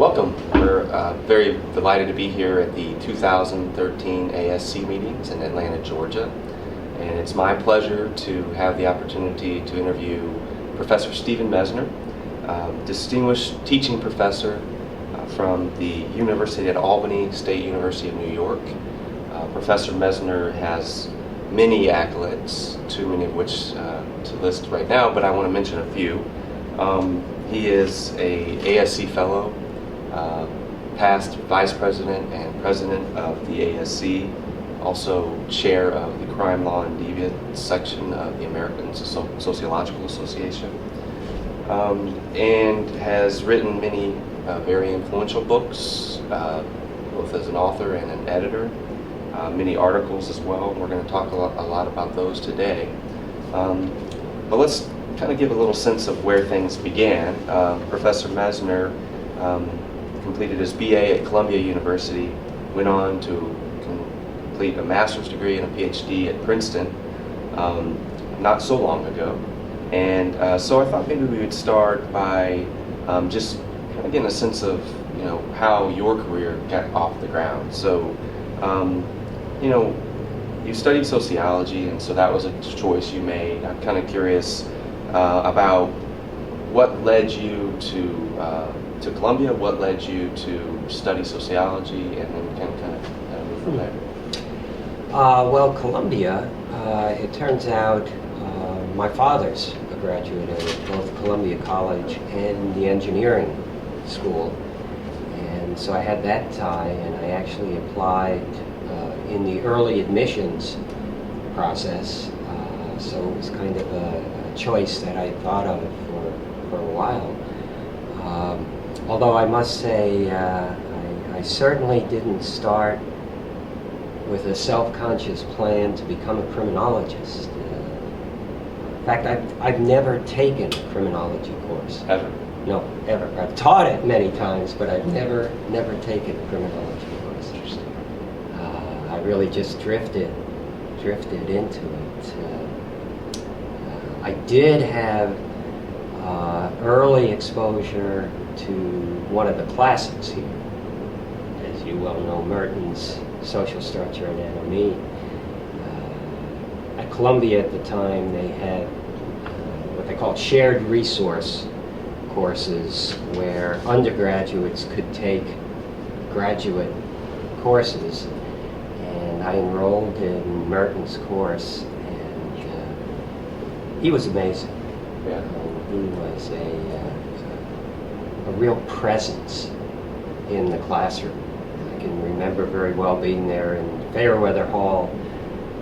Welcome. We're very delighted to be here at the 2013 ASC meetings in Atlanta, Georgia. And it's my pleasure to have the opportunity to interview Professor Stephen Messner, distinguished teaching professor from the University at Albany State University of New York. Professor Messner has many accolades, too many of which to list right now, but I want to mention a few. He is a ASC fellow, past vice president and president of the ASC, also chair of the Crime, Law, and Deviance section of the American Sociological Association, and has written many very influential books, both as an author and an editor, many articles as well. We're going to talk a lot about those today. But let's kind of give a little sense of where things began. Professor Messner completed his BA at Columbia University, went on to complete a master's degree and a PhD at Princeton not so long ago. And so I thought maybe we would start by just kind of getting a sense of how your career got off the ground. So you studied sociology, and so that was a choice you made. I'm kind of curious about what led you to Columbia, what led you to study sociology, and then we can kind of move from there. Well, Columbia, it turns out my father's a graduate of both Columbia College and the engineering school, and so I had that tie, and I actually applied in the early admissions process, so it was kind of a choice that I thought of for a while. Although I must say, I certainly didn't start with a self-conscious plan to become a criminologist. In fact, I've never taken a criminology course. Ever? No, ever. I've taught it many times, but I've never taken a criminology course. Interesting. I really just drifted into it. I did have early exposure to one of the classics here. As you well know, Merton's Social Structure and Anatomy. At Columbia at the time, they had what they called shared resource courses, where undergraduates could take graduate courses. And I enrolled in Merton's course, and he was amazing. Yeah. He was a real presence in the classroom. I can remember very well being there in Fairweather Hall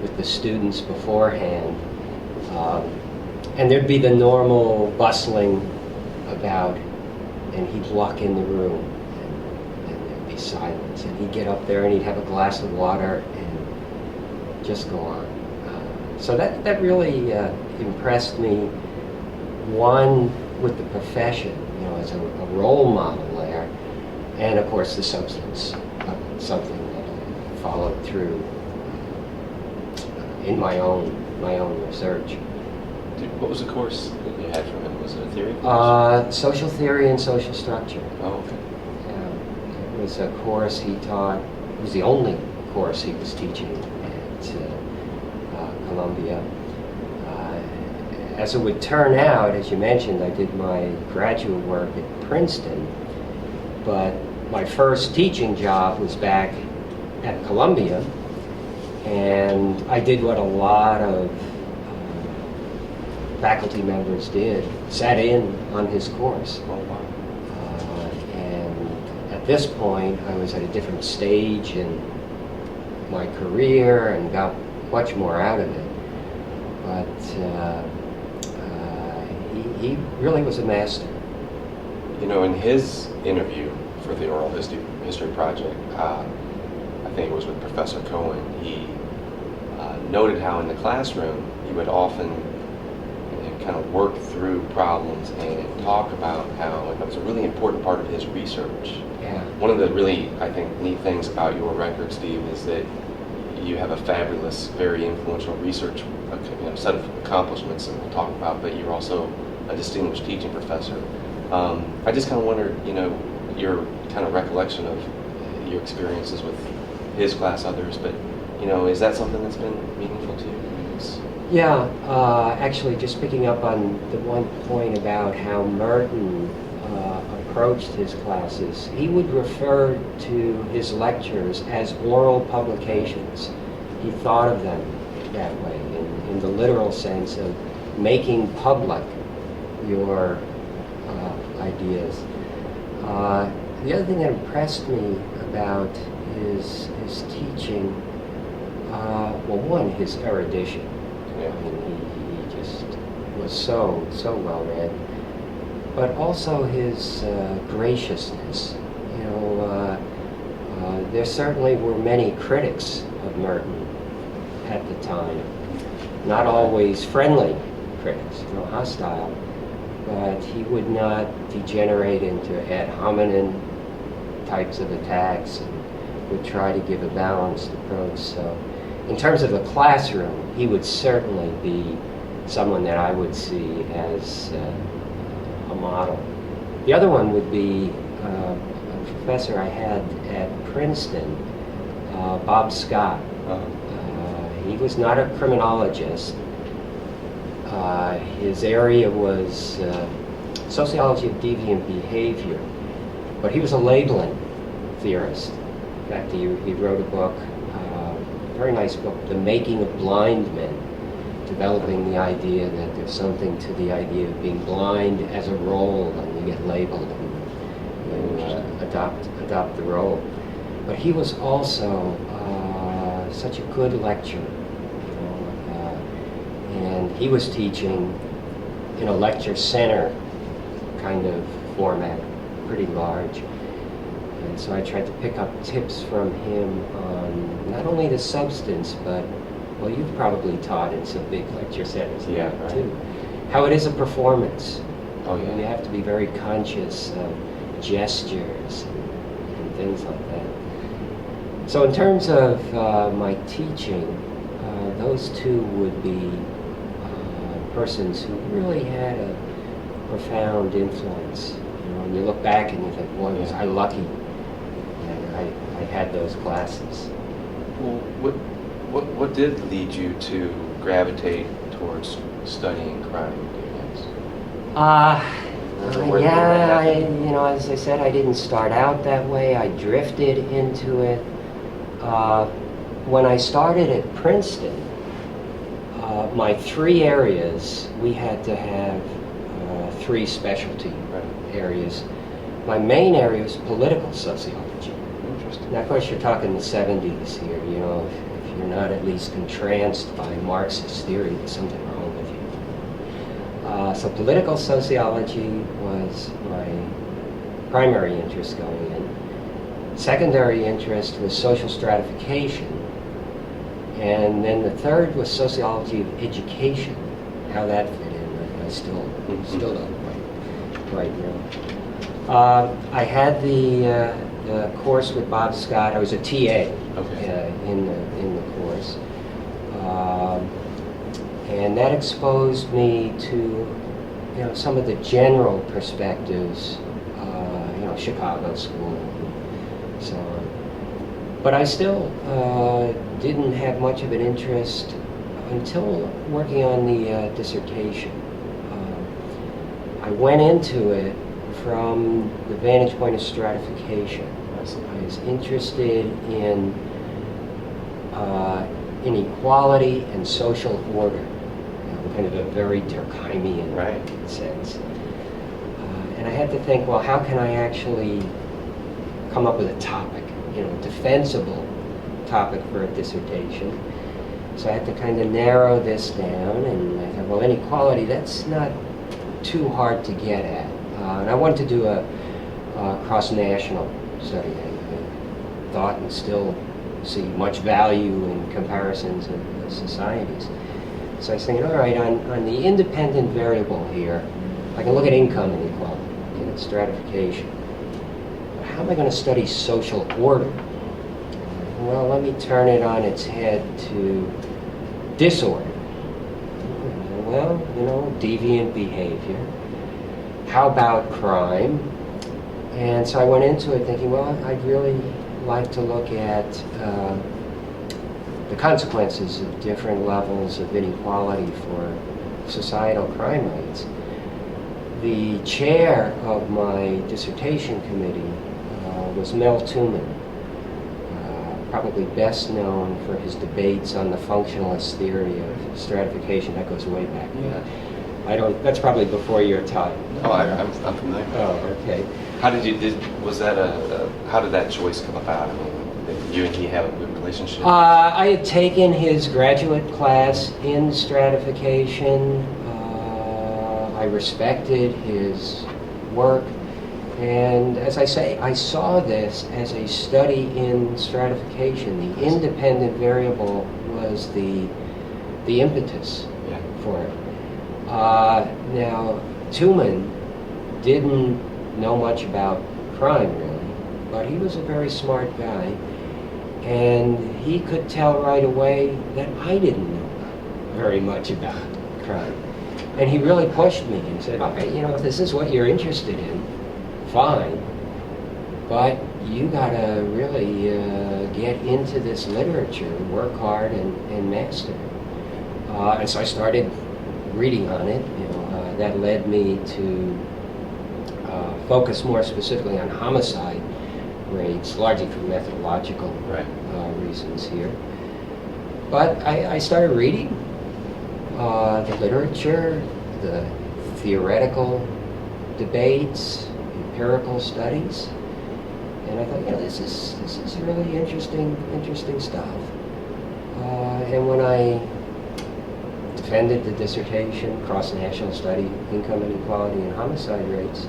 with the students beforehand, and there'd be the normal bustling about, and he'd walk in the room, and there'd be silence, and he'd get up there and he'd have a glass of water and just go on. So that really impressed me, one, with the profession, as a role model there, and of course the substance of it, something that I followed through in my own research. What was the course that you had from him? Was it a theory course? Social theory and social structure. Oh, okay. It was a course he taught. It was the only course he was teaching at Columbia. As it would turn out, as you mentioned, I did my graduate work at Princeton, but my first teaching job was back at Columbia, and I did what a lot of faculty members did, sat in on his course. Oh, wow. And at this point, I was at a different stage in my career and got much more out of it. But he really was a master. In his interview for the Oral History Project, I think it was with Professor Cohen, he noted how in the classroom he would often kind of work through problems and talk about how it was a really important part of his research. Yeah. One of the really, I think, neat things about your record, Steve, is that you have a fabulous, very influential research set of accomplishments that we'll talk about, but you're also a distinguished teaching professor. I just kind of wondered, your kind of recollection of your experiences with his class, others, but is that something that's been meaningful to you? Yeah, actually, just picking up on the one point about how Merton approached his classes, he would refer to his lectures as oral publications. He thought of them that way, in the literal sense of making public your ideas. The other thing that impressed me about his teaching, well, one, his erudition. Yeah. I mean, he just was so well read, but also his graciousness. There certainly were many critics of Merton at the time, not always friendly critics, hostile, but he would not degenerate into ad hominem types of attacks and would try to give a balanced approach. So in terms of the classroom, he would certainly be someone that I would see as a model. The other one would be a professor I had at Princeton, Bob Scott. He was not a criminologist. His area was sociology of deviant behavior, but he was a labeling theorist. In fact, he wrote a book, a very nice book, The Making of Blind Men, developing the idea that there's something to the idea of being blind as a role, and you get labeled and you adopt the role. But he was also such a good lecturer, and he was teaching in a lecture center kind of format, pretty large. And so I tried to pick up tips from him on not only the substance, but, well, you've probably taught in some big lecture centers too, how it is a performance. Oh, yeah. You have to be very conscious of gestures and things like that. So in terms of my teaching, those two would be persons who really had a profound influence. When you look back and you think, boy, was I lucky that I had those classes. Well, what did lead you to gravitate towards studying crime, do you guess? As I said, I didn't start out that way. I drifted into it. When I started at Princeton, my three areas, we had to have three specialty areas. My main area was political sociology. Interesting. Now, of course, you're talking the 70s here. If you're not at least entranced by Marxist theory, there's something wrong with you. So political sociology was my primary interest going in. Secondary interest was social stratification. And then the third was sociology of education, how that fit in. I still don't quite know. I had the course with Bob Scott. I was a TA in the course, and that exposed me to some of the general perspectives, Chicago school, and so on. But I still didn't have much of an interest until working on the dissertation. I went into it from the vantage point of stratification. I was interested in inequality and social order, kind of a very Durkheimian sense. And I had to think, well, how can I actually come up with a topic, defensible topic for a dissertation? So I had to kind of narrow this down, and I thought, well, inequality, that's not too hard to get at. And I wanted to do a cross-national study. I thought and still see much value in comparisons of societies. So I was thinking, all right, on the independent variable here, I can look at income inequality, looking at stratification. But how am I going to study social order? Well, let me turn it on its head to disorder. Well, deviant behavior. How about crime? And so I went into it thinking, well, I'd really like to look at the consequences of different levels of inequality for societal crime rates. The chair of my dissertation committee was Mel Tuman, probably best known for his debates on the functionalist theory of stratification. That goes way back. That's probably before your time. Oh, I'm familiar. Oh, okay. How did how did that choice come about? I mean, did you and he have a good relationship? I had taken his graduate class in stratification. I respected his work. And as I say, I saw this as a study in stratification. The independent variable was the impetus for it. Now, Tuman didn't know much about crime, really, but he was a very smart guy, and he could tell right away that I didn't know very much about crime. And he really pushed me and said, okay, if this is what you're interested in, fine, but you gotta really get into this literature, work hard and master it. And so I started reading on it. That led me to focus more specifically on homicide rates, largely for methodological reasons here. But I started reading the literature, the theoretical debates, empirical studies, and I thought, this is really interesting stuff. And when I defended the dissertation, cross-national study, income inequality and homicide rates,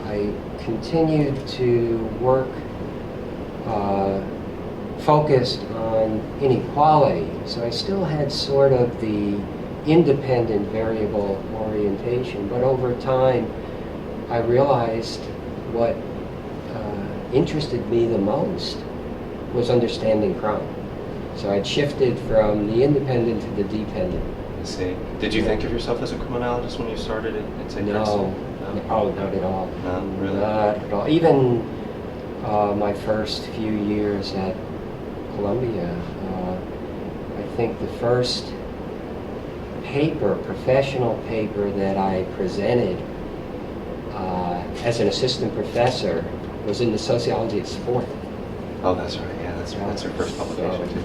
I continued to work focused on inequality. So I still had sort of the independent variable orientation, but over time I realized what interested me the most was understanding crime. So I'd shifted from the independent to the dependent. I see. Did you think of yourself as a criminologist when you started at St. No. Oh, not at all. No, really? Not at all. Even my first few years at Columbia, I think the first professional paper that I presented as an assistant professor was in the sociology of sport. Oh, that's right. Yeah, that's her first publication too.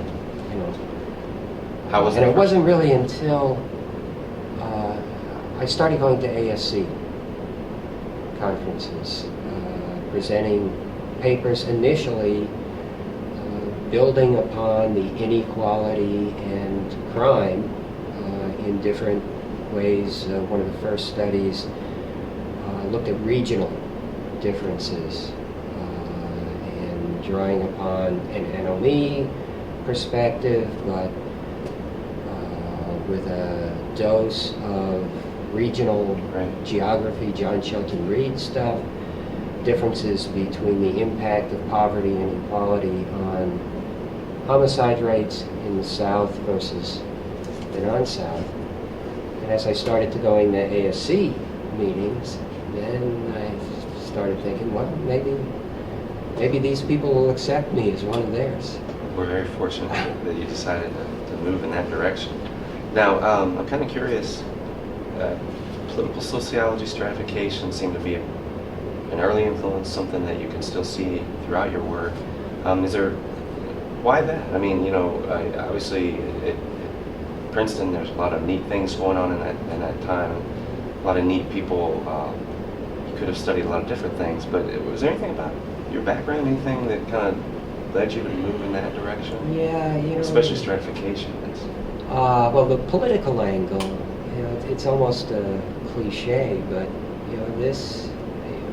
How was it? And it wasn't really until I started going to ASC conferences, presenting papers initially building upon the inequality and crime in different ways. One of the first studies looked at regional differences and drawing upon an NOE perspective, but with a dose of regional geography, John Shelton Reed stuff, differences between the impact of poverty and inequality on homicide rates in the South versus the non-South. And as I started to go into ASC meetings, then I started thinking, well, maybe these people will accept me as one of theirs. We're very fortunate that you decided to move in that direction. Now, I'm kind of curious, political sociology stratification seemed to be an early influence, something that you can still see throughout your work. Why that? I mean, obviously at Princeton there's a lot of neat things going on in that time, a lot of neat people. You could have studied a lot of different things, but was there anything about your background, anything that kind of led you to move in that direction? Yeah, especially stratification. Well, the political angle, it's almost a cliche, but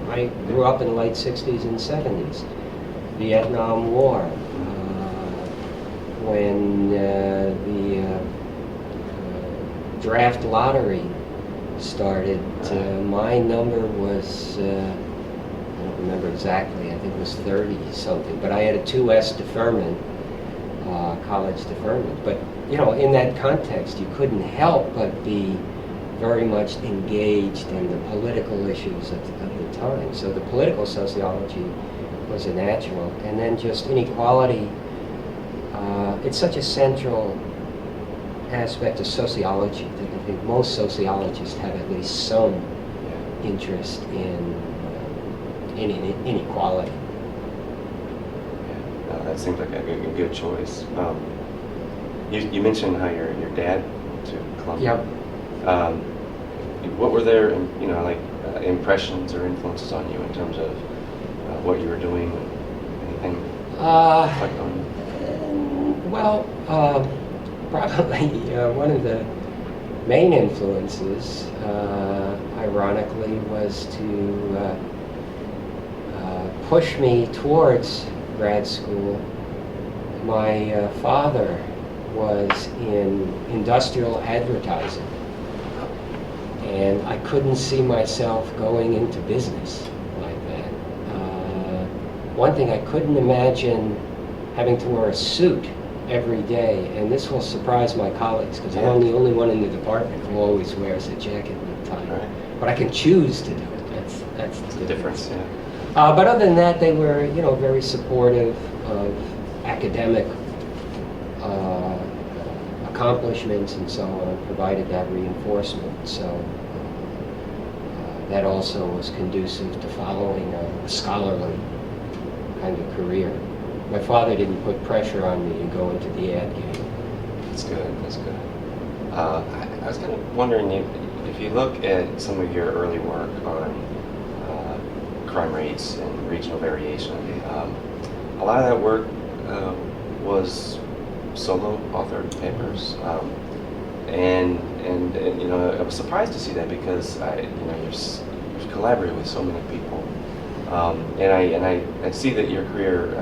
I grew up in the late 60s and 70s, Vietnam War, when the draft lottery started. My number was, I don't remember exactly, I think it was 30-something, but I had a 2S deferment, college deferment. But, in that context, you couldn't help but be very much engaged in the political issues of the time. So the political sociology was a natural. And then just inequality, it's such a central aspect of sociology that I think most sociologists have at least some interest in inequality. Yeah, that seems like a good choice. You mentioned how your dad went to Columbia. Yep. What were their impressions or influences on you in terms of what you were doing? Anything reflect on you? Well, probably one of the main influences, ironically, was to push me towards grad school. My father was in industrial advertising, and I couldn't see myself going into business like that. One thing, I couldn't imagine having to wear a suit every day, and this will surprise my colleagues because I'm the only one in the department who always wears a jacket and a tie. Right. But I can choose to do it. That's the difference. Yeah. But other than that, they were, very supportive of academic accomplishments and so on, provided that reinforcement. So that also was conducive to following a scholarly kind of career. My father didn't put pressure on me to go into the ad game. That's good. That's good. I was kind of wondering if you look at some of your early work on crime rates and regional variation. A lot of that work was solo authored papers, and I was surprised to see that because you've collaborated with so many people, and I see that your career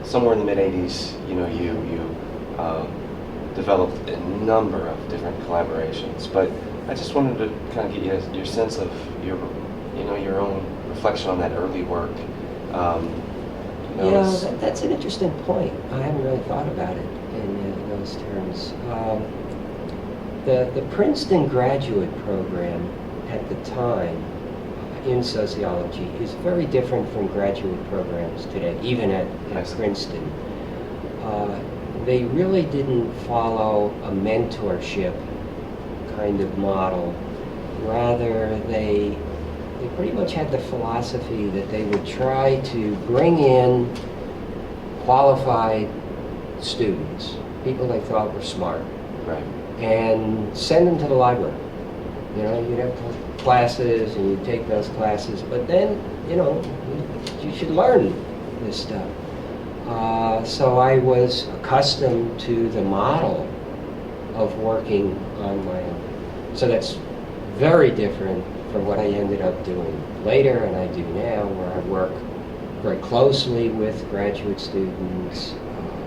somewhere in the mid '80s, you developed a number of different collaborations, but I just wanted to kind of get your sense of your own reflection on that early work. That's an interesting point. I haven't really thought about it in those terms. The Princeton graduate program at the time in sociology is very different from graduate programs today, even at Princeton. They really didn't follow a mentorship kind of model. Rather, they pretty much had the philosophy that they would try to bring in qualified students, people they thought were smart, Right. and send them to the library. You'd have classes and you'd take those classes, but then, you should learn this stuff. So I was accustomed to the model of working on my own. So that's very different from what I ended up doing later and I do now, where I work very closely with graduate students,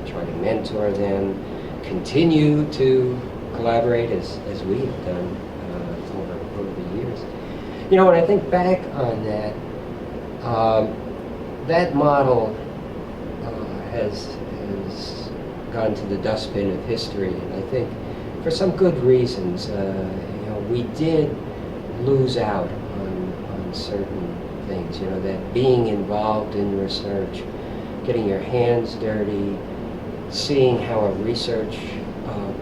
try to mentor them, continue to collaborate as we have done over the years. When I think back on that, that model has gone to the dustbin of history, and I think for some good reasons. We did lose out on certain things, that being involved in research, getting your hands dirty, seeing how a research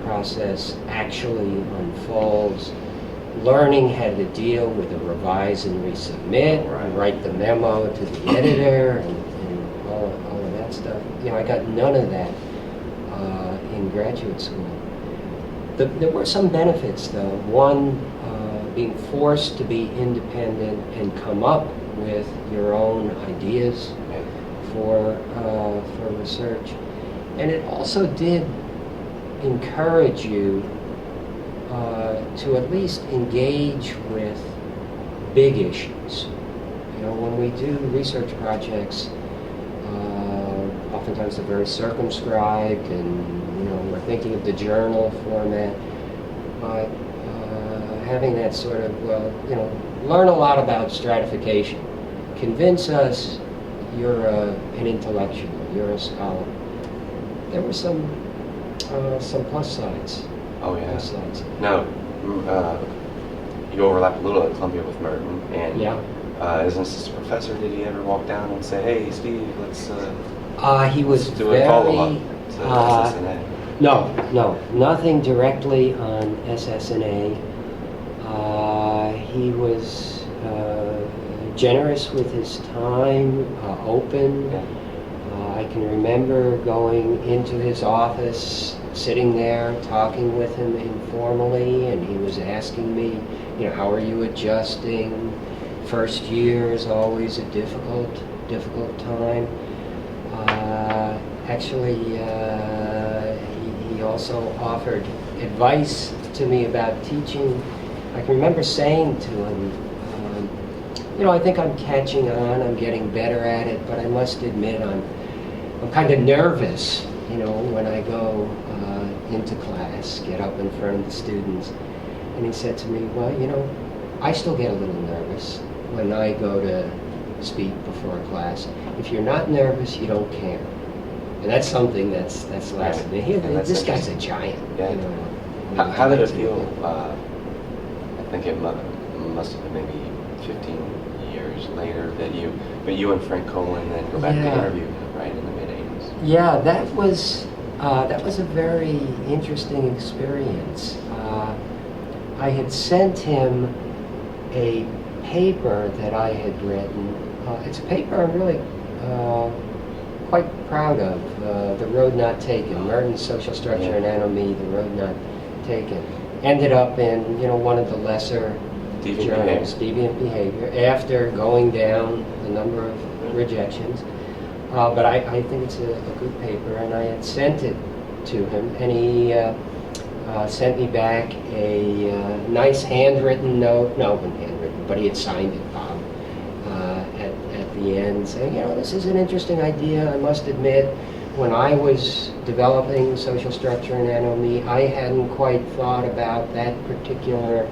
process actually unfolds, learning how to deal with a revise and resubmit, and write the memo to the editor, and all of that stuff. I got none of that in graduate school. There were some benefits, though. One, being forced to be independent and come up with your own ideas for research. And it also did encourage you to at least engage with big issues. When we do research projects, oftentimes they're very circumscribed, and we're thinking of the journal format, but having that sort of, learn a lot about stratification. Convince us you're an intellectual, you're a scholar. There were some plus sides. Oh yeah. Plus sides. Now, you overlap a little at Columbia with Merton, and Yeah. as an assistant professor, did he ever walk down and say, "Hey, Steve, let's He was do very... a follow-up to SSNA"? No, nothing directly on SSNA. He was generous with his time, open. Yeah. I can remember going into his office, sitting there, talking with him informally, and he was asking me, how are you adjusting? First year is always a difficult time. Actually, he also offered advice to me about teaching. I can remember saying to him, I think I'm catching on, I'm getting better at it, but I must admit I'm kind of nervous, when I go into class, get up in front of the students. And he said to me, well, I still get a little nervous when I go to speak before a class. If you're not nervous, you don't care. And that's something that's lasted me. This guy's a giant. Yeah. How did it feel? I think it must have been maybe 15 years later that you and Frank Colin then go back to interview him, right, in the mid-'80s. Yeah, that was a very interesting experience. I had sent him a paper that I had written. It's a paper I'm really quite proud of. The Road Not Taken, Merton's Social Structure and Anatomy, The Road Not Taken. Ended up in one of the lesser journals, Deviant Behavior, after going down a number of rejections. But I think it's a good paper, and I had sent it to him, and he sent me back a nice handwritten note. No, it wasn't handwritten, but he had signed it, Bob, at the end, saying, this is an interesting idea. I must admit, when I was developing social structure and anatomy, I hadn't quite thought about that particular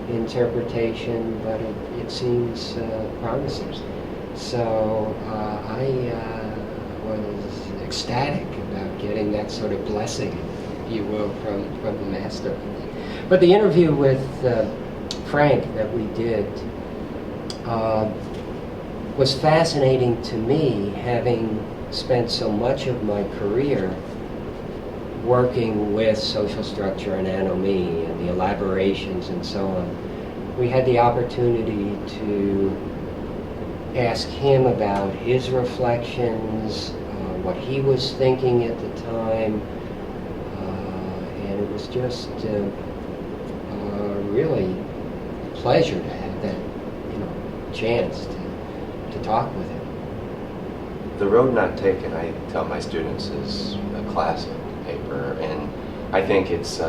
interpretation, but it seems promising. So I was ecstatic about getting that sort of blessing, if you will, from the master. But the interview with Frank that we did was fascinating to me, having spent so much of my career working with social structure and anatomy and the elaborations and so on. We had the opportunity to ask him about his reflections, what he was thinking at the time, and it was just really a pleasure to have that chance to talk with him. The Road Not Taken, I tell my students, is a classic paper, and I think it's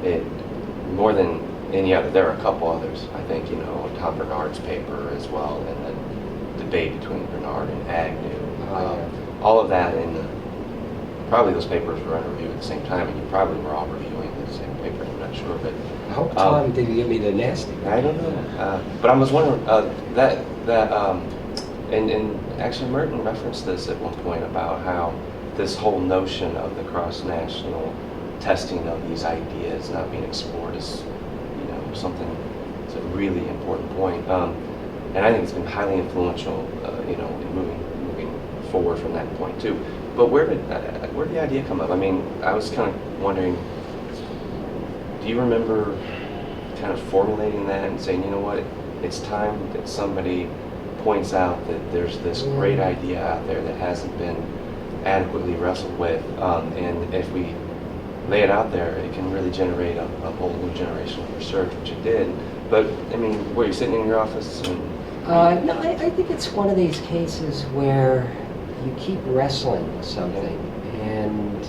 it more than any other. There are a couple others. I think Tom Bernard's paper as well, and the debate between Bernard and Agnew. All of that, and probably those papers were under review at the same time, and you probably were all reviewing the same paper. I'm not sure, but I hope Tom didn't give me the nasty. I don't know, but I was wondering and actually Merton referenced this at one point about how this whole notion of the cross-national testing of these ideas not being explored is, something. It's a really important point, and I think it's been highly influential, in moving forward from that point too. But where did the idea come up? I mean, I was kind of wondering, do you remember kind of formulating that and saying, it's time that somebody points out that there's this great idea out there that hasn't been adequately wrestled with, and if we lay it out there, it can really generate a whole new generation of research, which it did. But, I mean, were you sitting in your office? No, I think it's one of these cases where you keep wrestling with something, and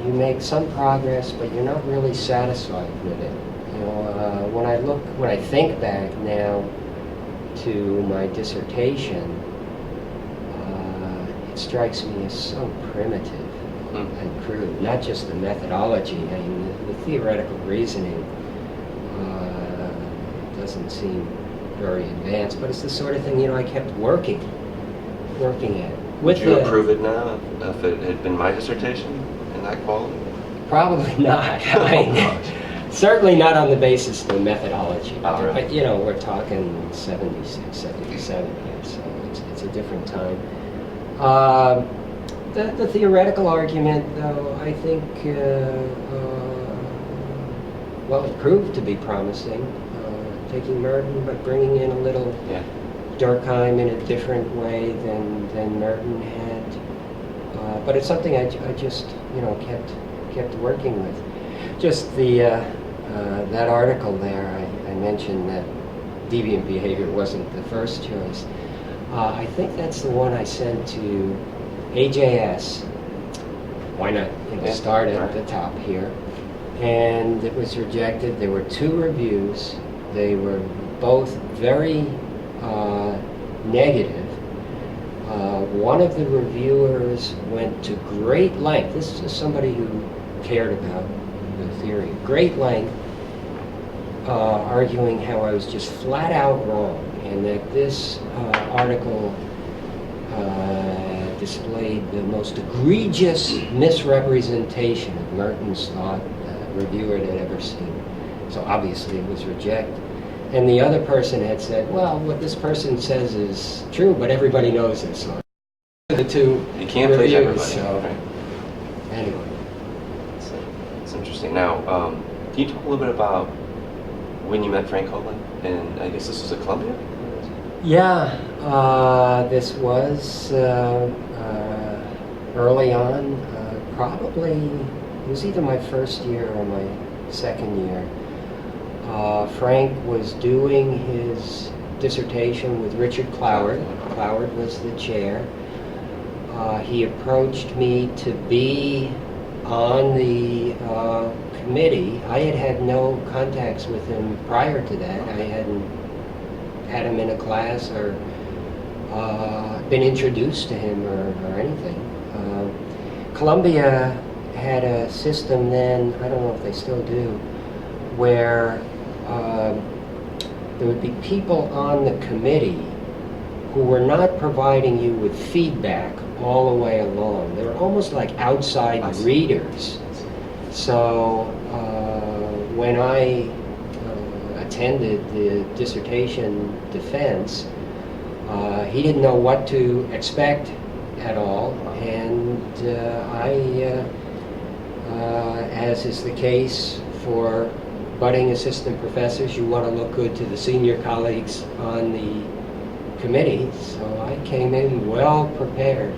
you make some progress, but you're not really satisfied with it. When I think back now to my dissertation, it strikes me as so primitive and crude. Not just the methodology, I mean, the theoretical reasoning doesn't seem very advanced, but it's the sort of thing, I kept working at. Would you approve it now if it had been my dissertation in that quality? Probably not. Certainly not on the basis of the methodology. Oh, really? But, you know, we're talking 76, 77 here, so it's a different time. The theoretical argument, though, I think, well, it proved to be promising. Taking Merton, but bringing in a little Durkheim in a different way than Merton had. But it's something I just, you know, kept working with. Just that article there, I mentioned that deviant behavior wasn't the first choice. I think that's the one I sent to AJS. Why not, you know, start at the top here? And it was rejected. There were 2 reviews. They were both very negative. One of the reviewers went to great length. This is somebody who cared about the theory. Great length, arguing how I was just flat out wrong, and that this article displayed the most egregious misrepresentation of Merton's thought a reviewer had ever seen. So obviously it was rejected. And the other person had said, well, what this person says is true, but everybody knows this. So the 2 You can't please everybody. So, right. Anyway. It's interesting. Now, can you talk a little bit about when you met Frank Hoagland? And I guess this was at Columbia? Yeah, this was early on, probably, it was either my first year or my second year. Frank was doing his dissertation with Richard Cloward. Cloward was the chair. He approached me to be on the committee. I had no contacts with him prior to that. I hadn't had him in a class or been introduced to him or anything. Columbia had a system then, I don't know if they still do, where there would be people on the committee who were not providing you with feedback all the way along. They were almost like outside readers. So when I attended the dissertation defense, he didn't know what to expect at all, and as is the case for budding assistant professors, you want to look good to the senior colleagues on the committee, so I came in well prepared,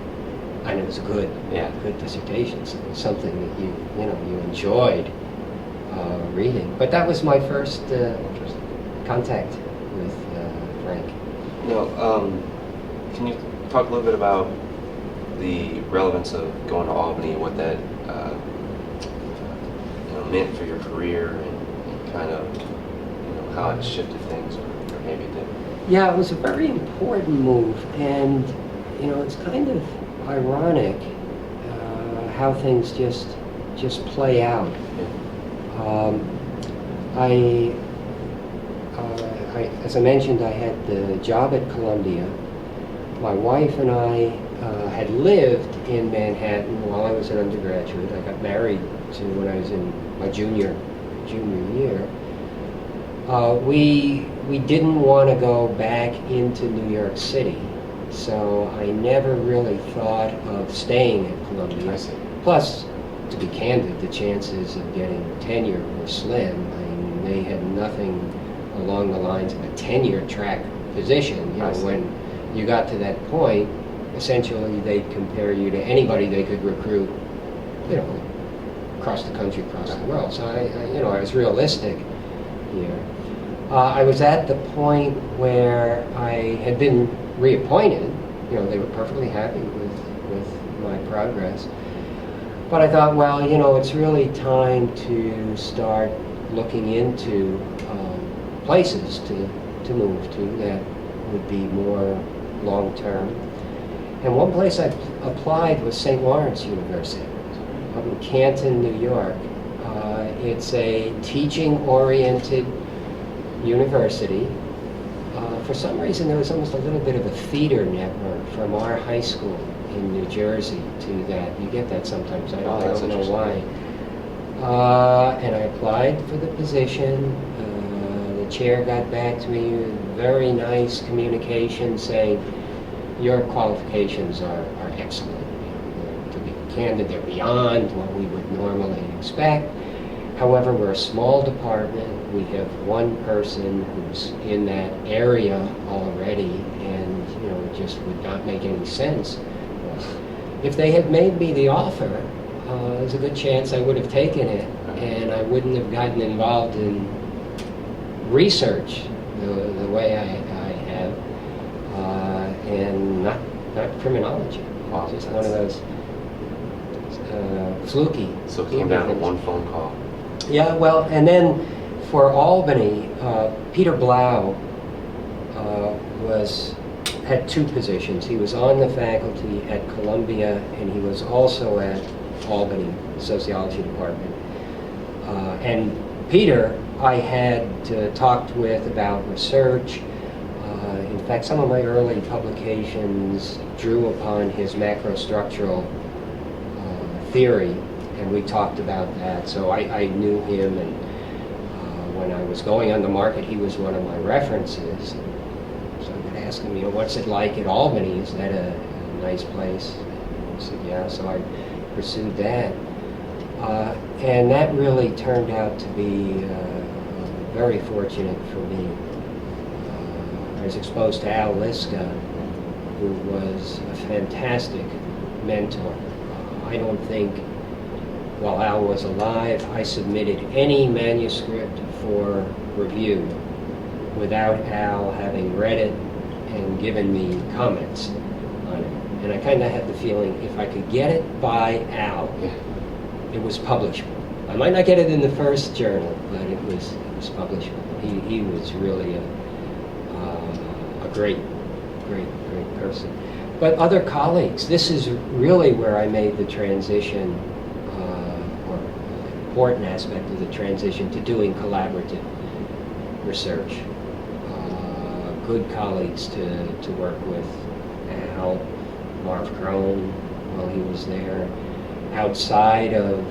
and it was a good dissertation, so it was something that you enjoyed reading. But that was my first contact with Frank. Now, can you talk a little bit about the relevance of going to Albany and what that meant for your career and kind of how it shifted things, or maybe it didn't? Yeah, it was a very important move, and it's kind of ironic how things just play out. As I mentioned, I had the job at Columbia. My wife and I had lived in Manhattan while I was an undergraduate. I got married when I was in my junior year. We didn't want to go back into New York City, so I never really thought of staying at Columbia. Plus, to be candid, the chances of getting tenure were slim. I mean, they had nothing along the lines of a tenure track position. When you got to that point, essentially they'd compare you to anybody they could recruit, across the country, across the world. So I was realistic here. I was at the point where I had been reappointed. They were perfectly happy with my progress. But I thought, well, it's really time to start looking into places to move to that would be more long-term. And one place I applied was St. Lawrence University up in Canton, New York. It's a teaching-oriented university. For some reason, there was almost a little bit of a feeder network from our high school in New Jersey to that. You get that sometimes. I don't know why. And I applied for the position. The chair got back to me with very nice communication saying, your qualifications are excellent. To be candid, they're beyond what we would normally expect. However, we're a small department. We have one person who's in that area already, and it just would not make any sense. If they had made me the offer, there's a good chance I would have taken it, and I wouldn't have gotten involved in research the way I have, and not criminology. Wow, Just one of those fluky. So it came down to one phone call. Yeah, well, and then for Albany, Peter Blau had two positions. He was on the faculty at Columbia, and he was also at Albany Sociology Department. And Peter, I had talked with about research. In fact, some of my early publications drew upon his macrostructural theory, and we talked about that. So I knew him, and when I was going on the market, he was one of my references. So I could ask him, what's it like at Albany? Is that a nice place? And he said, yeah. So I pursued that. And that really turned out to be very fortunate for me. I was exposed to Al Liska, who was a fantastic mentor. I don't think, while Al was alive, I submitted any manuscript for review without Al having read it and given me comments on it. And I kind of had the feeling if I could get it by Al, it was publishable. I might not get it in the first journal, but it was publishable. He was really a great person. But other colleagues, this is really where I made the transition, or an important aspect of the transition to doing collaborative research. Good colleagues to work with. Al, Marv Crone, while he was there. Outside of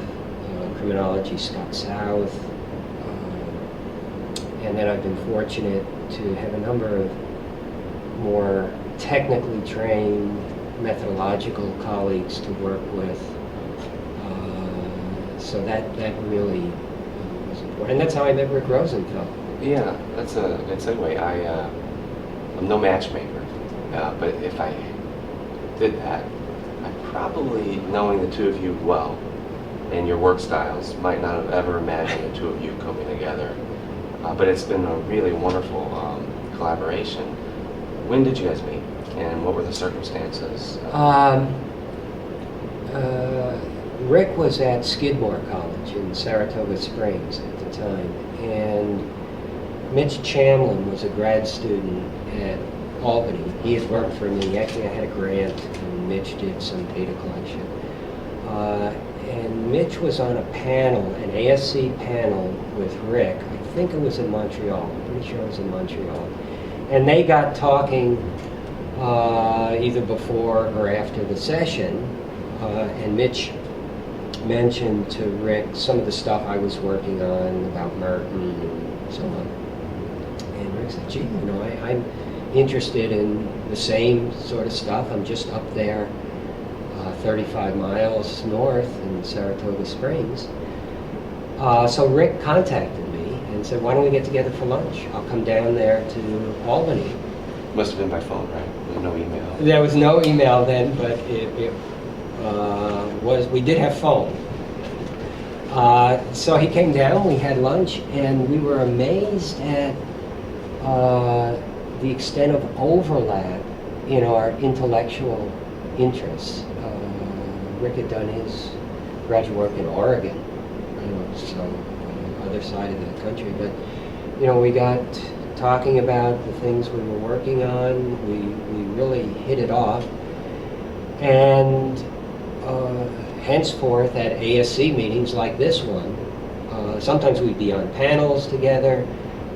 criminology, Scott South. And then I've been fortunate to have a number of more technically trained methodological colleagues to work with. So that really was important. And that's how I met Rick Rosenfeld. Yeah, that's a good segue. I'm no matchmaker, but if I did that, I probably, knowing the two of you well and your work styles, might not have ever imagined the two of you coming together. But it's been a really wonderful collaboration. When did you guys meet, and what were the circumstances? Rick was at Skidmore College in Saratoga Springs at the time, and Mitch Chamlin was a grad student at Albany. He had worked for me. Actually, I had a grant, and Mitch did some data collection. And Mitch was on a panel, an ASC panel with Rick. I think it was in Montreal. I'm pretty sure it was in Montreal. And they got talking either before or after the session, and Mitch mentioned to Rick some of the stuff I was working on about Merton and so on. And Rick said, gee, I'm interested in the same sort of stuff. I'm just up there 35 miles north in Saratoga Springs. So Rick contacted me and said, why don't we get together for lunch? I'll come down there to Albany. Must have been by phone, right? There was no email. There was no email then, but we did have phone. So he came down, we had lunch, and we were amazed at the extent of overlap in our intellectual interests. Rick had done his graduate work in Oregon, so on the other side of the country. But, we got talking about the things we were working on. We really hit it off. And henceforth at ASC meetings like this one, sometimes we'd be on panels together.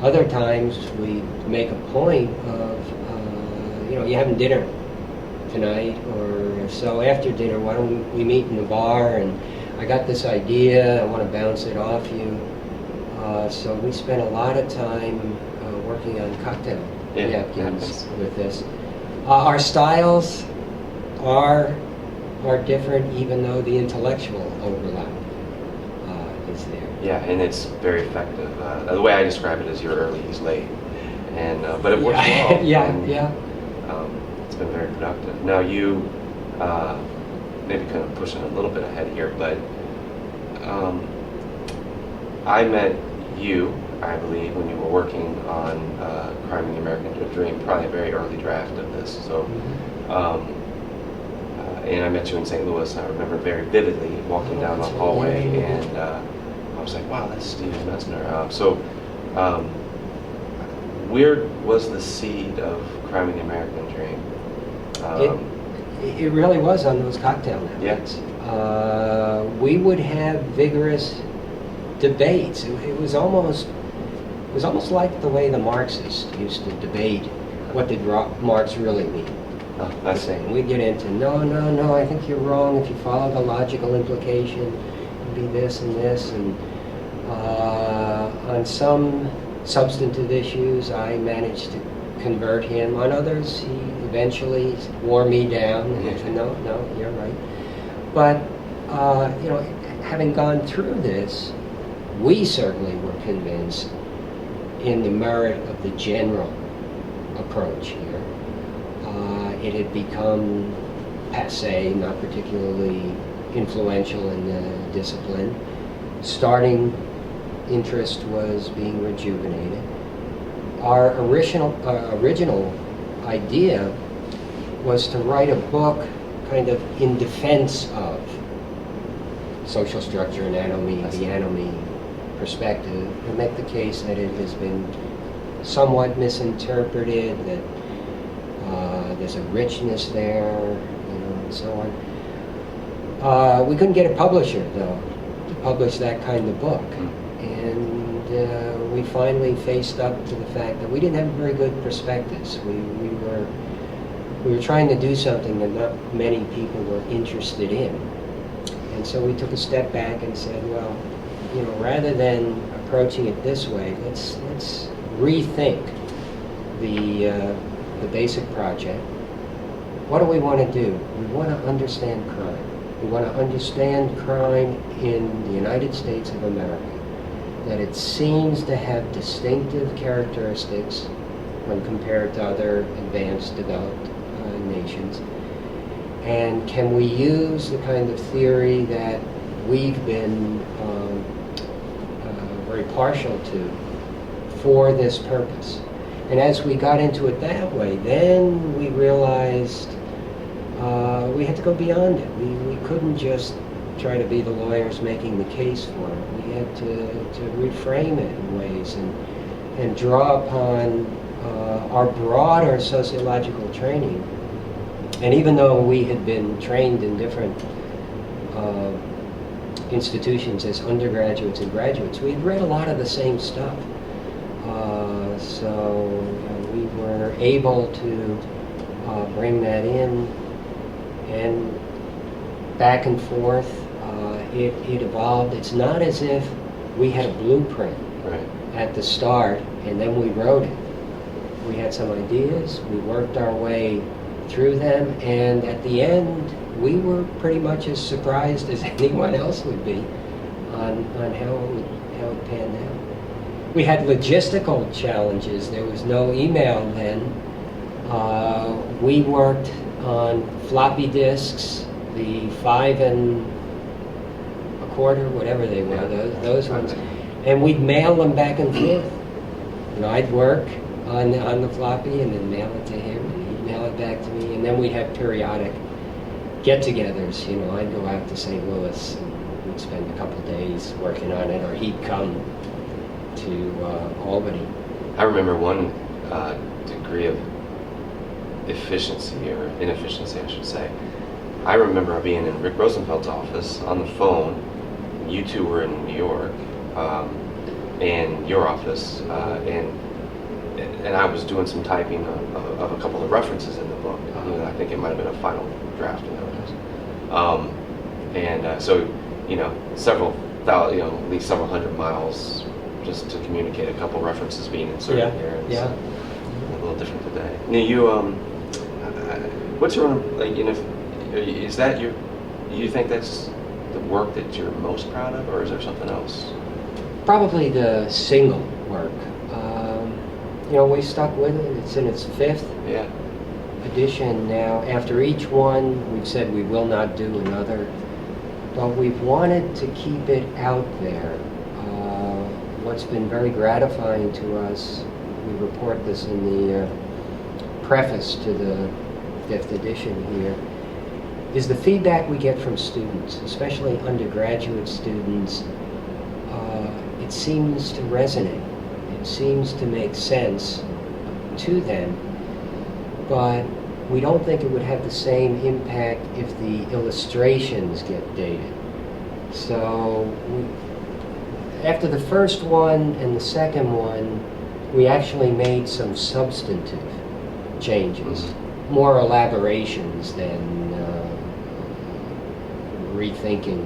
Other times we'd make a point of, you having dinner tonight, or so after dinner, why don't we meet in the bar? And I got this idea, I want to bounce it off you. So we spent a lot of time working on cocktail napkins with this. Our styles are different, even though the intellectual overlap is there. Yeah, and it's very effective. The way I describe it is you're early, he's late, and but it works well. Yeah, and, yeah. It's been very productive. Now you maybe kind of pushing a little bit ahead here, but I met you, I believe, when you were working on Crime in the American Dream, probably a very early draft of this. So, and I met you in St. Louis, and I remember very vividly walking down the hallway, and I was like, wow, that's Steve Messner. Where was the seed of Crime in the American Dream? It really was on those cocktail napkins. Yeah. We would have vigorous debates. It was almost like the way the Marxists used to debate what did Marx really mean. I see. We'd get into, no, I think you're wrong. If you follow the logical implication, it'd be this and this. And on some substantive issues, I managed to convert him. On others, he eventually wore me down and said, no, you're right. But, having gone through this, we certainly were convinced in the merit of the general approach here. It had become passé, not particularly influential in the discipline. Starting interest was being rejuvenated. Our original idea was to write a book kind of in defense of social structure anatomy, the anatomy perspective, and make the case that it has been somewhat misinterpreted, that there's a richness there, and so on. We couldn't get a publisher, though, to publish that kind of book. And we finally faced up to the fact that we didn't have very good perspectives. We were trying to do something that not many people were interested in. And so we took a step back and said, well, rather than approaching it this way, let's rethink the basic project. What do we want to do? We want to understand crime. We want to understand crime in the United States of America, that it seems to have distinctive characteristics when compared to other advanced, developed nations. And can we use the kind of theory that we've been very partial to for this purpose? And as we got into it that way, then we realized we had to go beyond it. We couldn't just try to be the lawyers making the case for it. We had to reframe it in ways and draw upon our broader sociological training. And even though we had been trained in different institutions as undergraduates and graduates, we had read a lot of the same stuff. So we were able to bring that in, and back and forth, it evolved. It's not as if we had a blueprint at the start and then we wrote it. We had some ideas, we worked our way through them, and at the end we were pretty much as surprised as anyone else would be on how it panned out. We had logistical challenges. There was no email then. We worked on floppy disks, the 5 1/4, whatever they were, those ones, and we'd mail them back and forth. I'd work on the floppy and then mail it to him, and he'd mail it back to me, and then we'd have periodic get-togethers. I'd go out to St. Louis and we'd spend a couple days working on it, or he'd come to Albany. I remember one degree of efficiency, or inefficiency I should say. I remember being in Rick Rosenfeld's office on the phone. You two were in New York, and your office, and I was doing some typing of a couple of references in the book. I think it might have been a final draft in those days. So several thousand, at least several hundred miles just to communicate a couple references being inserted here. And Yeah. a little different today. Now what's your own, is that you think that's the work that you're most proud of, or is there something else? Probably the single work. We stuck with it. It's in its 5th Yeah. edition now. After each one, we've said we will not do another, but we've wanted to keep it out there. What's been very gratifying to us, we report this in the preface to the 5th edition here, is the feedback we get from students, especially undergraduate students. It seems to resonate. It seems to make sense to them, but we don't think it would have the same impact if the illustrations get dated. So after the first one and the second one, we actually made some substantive changes, more elaborations than rethinking.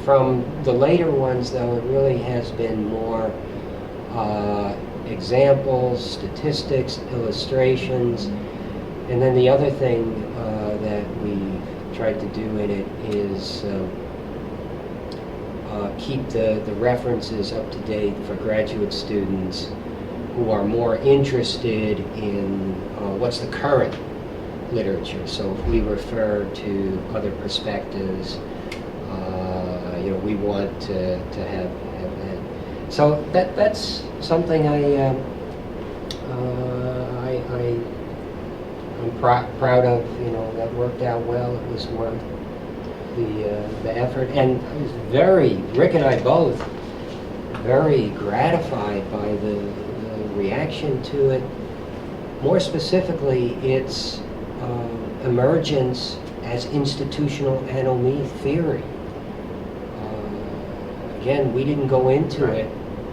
From the later ones, though, it really has been more examples, statistics, illustrations, and then the other thing that we tried to do in it is keep the references up to date for graduate students who are more interested in what's the current literature. So if we refer to other perspectives, we want to have that. So that's something I'm proud of. That worked out well. It was worth the effort, and I was Rick and I both, very gratified by the reaction to it. More specifically, its emergence as institutional anomie theory. Again, we didn't go into it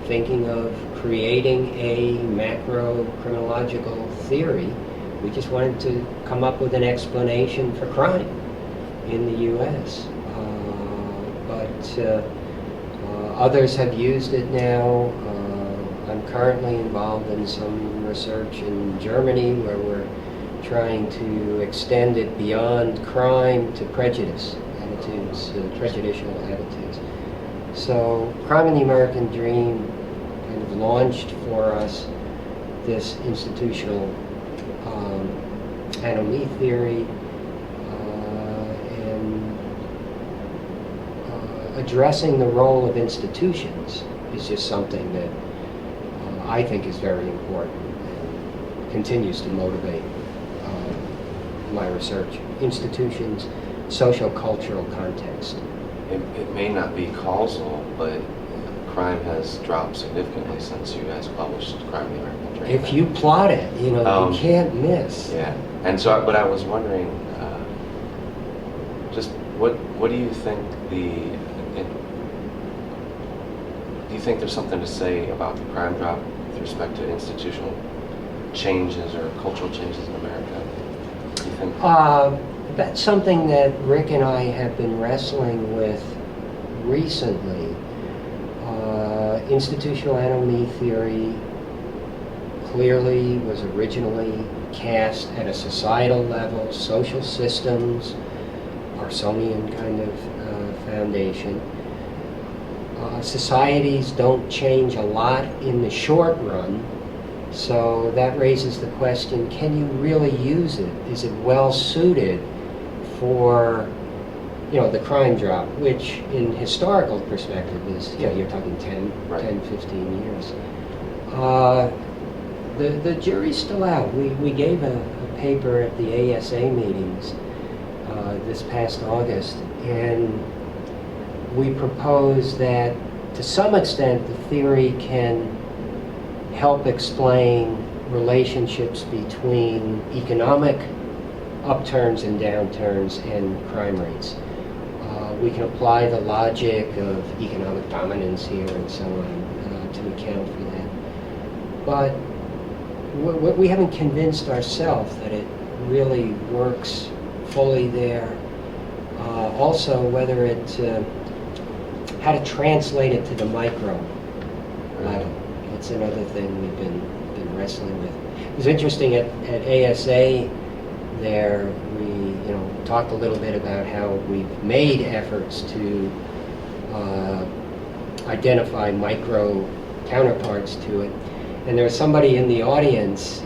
thinking of creating a macro-criminological theory. We just wanted to come up with an explanation for crime in the U.S. But others have used it now. I'm currently involved in some research in Germany where we're trying to extend it beyond crime to prejudice attitudes, prejudicial attitudes. So Crime in the American Dream kind of launched for us this institutional anomie theory, and addressing the role of institutions is just something that I think is very important and continues to motivate my research. Institutions, social-cultural context. It may not be causal, but crime has dropped significantly since you guys published Crime in the American Dream. If you plot it, you can't miss. Yeah, and so, but I was wondering, just what do you think do you think there's something to say about the crime drop with respect to institutional changes or cultural changes in America? Do you think? That's something that Rick and I have been wrestling with recently. Institutional anomie theory clearly was originally cast at a societal level, social systems, Parsonian kind of foundation. Societies don't change a lot in the short run, so that raises the question, can you really use it? Is it well suited for the crime drop, which in historical perspective is, you're talking 10, 15 years. The jury's still out. We gave a paper at the ASA meetings this past August, and we propose that to some extent the theory can help explain relationships between economic upturns and downturns and crime rates. We can apply the logic of economic dominance here and so on to account for that. But we haven't convinced ourselves that it really works fully there. Also, whether it, how to translate it to the micro level. That's another thing we've been wrestling with. It was interesting at ASA there, we talked a little bit about how we've made efforts to identify micro counterparts to it. And there was somebody in the audience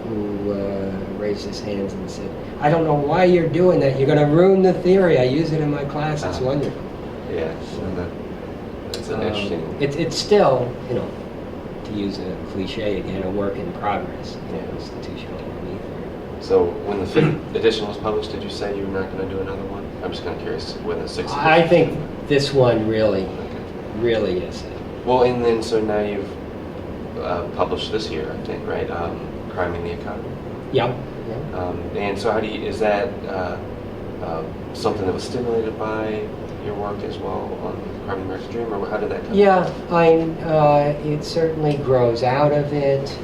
who raised his hands and said, "I don't know why you're doing that. You're going to ruin the theory. I use it in my class. It's wonderful." Yeah, so that's an interesting... It's still, to use a cliche again, a work in progress, institutional theory. So when the 5th edition was published, did you say you were not going to do another one? I'm just kind of curious when the 6th edition... I think this one really is it. Well, and then, so now you've published this year, I think, right? Crime in the Economy? Yep. And so how do you, is that something that was stimulated by your work as well on Crime in the American Dream, or how did that come? Yeah, it certainly grows out of it.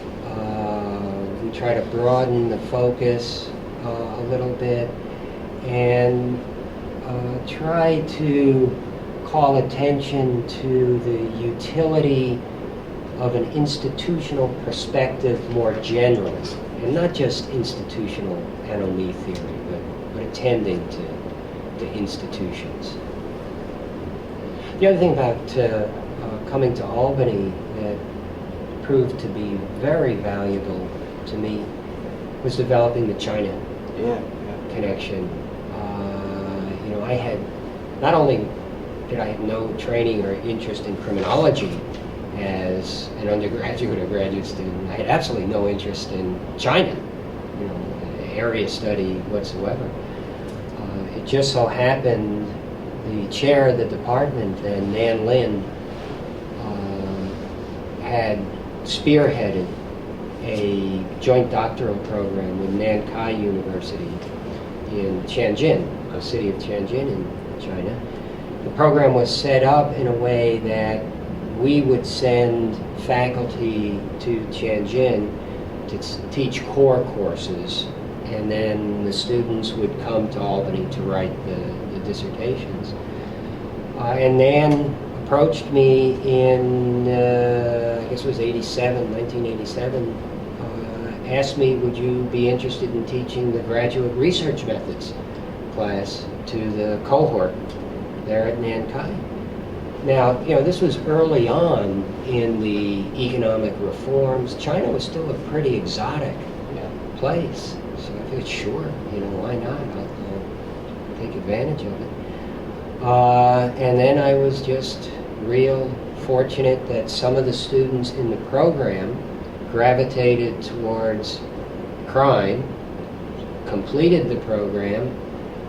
We try to broaden the focus a little bit and try to call attention to the utility of an institutional perspective more generally, and not just institutional anomaly theory, but attending to institutions. The other thing about coming to Albany that proved to be very valuable to me was developing the China connection. I had, not only did I have no training or interest in criminology as an undergraduate or graduate student, I had absolutely no interest in China, area study whatsoever. It just so happened the chair of the department, then Nan Lin, had spearheaded a joint doctoral program with Nankai University in Tianjin, the city of Tianjin in China. The program was set up in a way that we would send faculty to Tianjin to teach core courses, and then the students would come to Albany to write the dissertations. And Nan approached me in, I guess it was 1987, asked me, would you be interested in teaching the graduate research methods class to the cohort there at Nankai. Now, this was early on in the economic reforms. China was still a pretty exotic place. So I figured, sure, why not? I'll take advantage of it. And then I was just real fortunate that some of the students in the program gravitated towards crime, completed the program,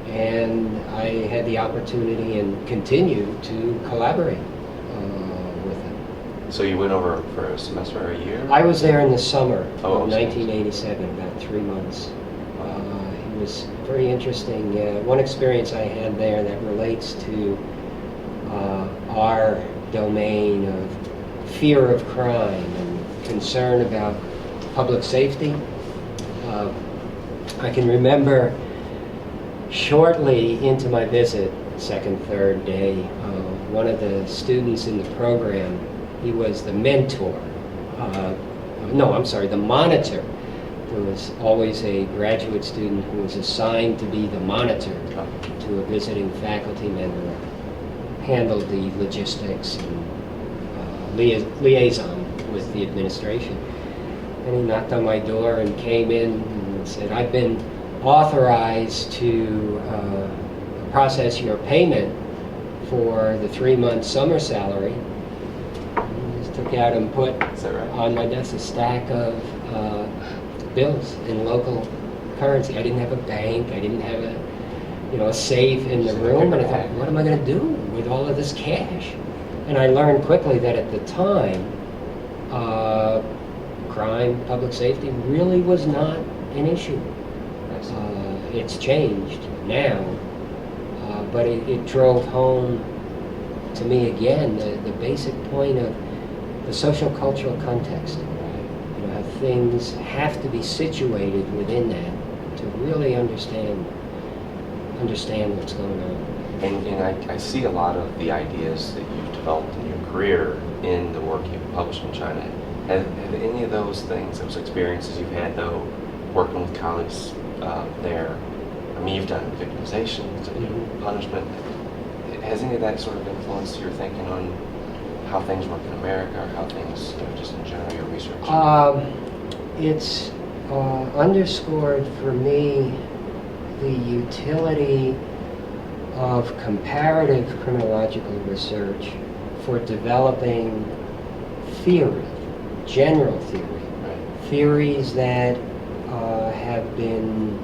and I had the opportunity and continue to collaborate with them. So you went over for a semester or a year? I was there in the summer of 1987, about 3 months. It was very interesting. One experience I had there that relates to our domain of fear of crime and concern about public safety. I can remember shortly into my visit, second, third day, one of the students in the program, he was the mentor. The monitor. There was always a graduate student who was assigned to be the monitor to a visiting faculty member, handled the logistics and liaison with the administration. And he knocked on my door and came in and said, "I've been authorized to process your payment for the 3-month summer salary." And he just took out and put on my desk a stack of bills in local currency. I didn't have a bank. I didn't have a safe in the room. And I thought, what am I going to do with all of this cash? And I learned quickly that at the time, crime, public safety really was not an issue. It's changed now, but it drove home to me again the basic point of the social cultural context. How things have to be situated within that to really understand understand what's going on. And I see a lot of the ideas that you've developed in your career in the work you've published in China. Have any of those things, those experiences you've had, though, working with colleagues there, I mean, you've done victimizations and punishment. Has any of that sort of influenced your thinking on how things work in America, or how things, just in general, your research? It's underscored for me the utility of comparative criminological research for developing theory, general theory, theories that have been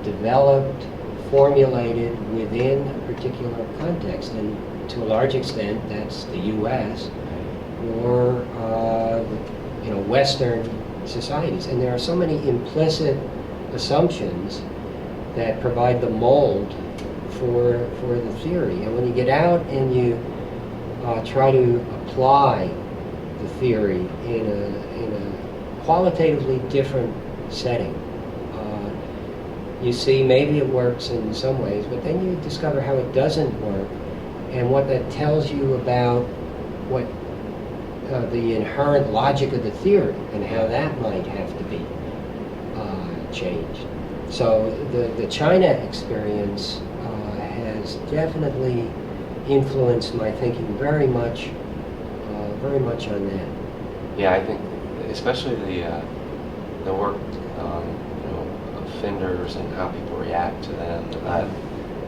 developed, formulated within a particular context, and to a large extent that's the U.S. or Western societies. And there are so many implicit assumptions that provide the mold for the theory. And when you get out and you try to apply the theory in a qualitatively different setting, you see maybe it works in some ways, but then you discover how it doesn't work, and what that tells you about what the inherent logic of the theory and how that might have to be changed. So the China experience has definitely influenced my thinking very much on that. Yeah, I think especially the work offenders and how people react to them.